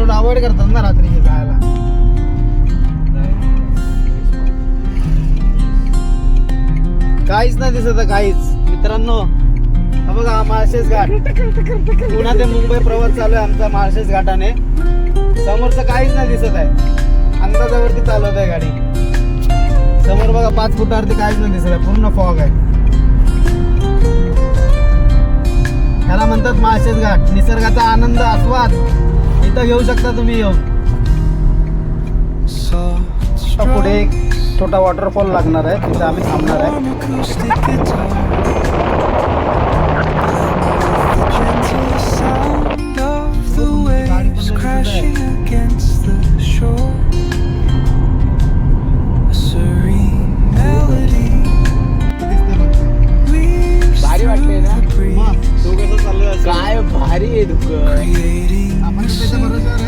Road avoid करतात ना रात्री जायला. काहीच नाही दिसत काहीच मित्रांनो. हा बघा माळशेज घाट. पुन्हा ते मुंबई प्रवास चालू आहे आमचा माळशेज घाटाने. समोरचं काहीच नाही दिसत आहे. अंदाजावरती चालवत आहे गाडी. समोर बघा 5 फुटावरती काहीच नाही दिसत आहे. पूर्ण फॉग आहे. त्याला म्हणतात माळशेज घाट. निसर्गाचा आनंद आस्वाद इथं घेऊ शकता तुम्ही येऊन. पुढे एक छोटा वॉटरफॉल लागणार आहे. तिथं आम्ही थांबणार आहे. भारी वाटते ना. मग तो कसं चालू आहे काय भारी आहे दुकान. आपण त्याच्या बरोबर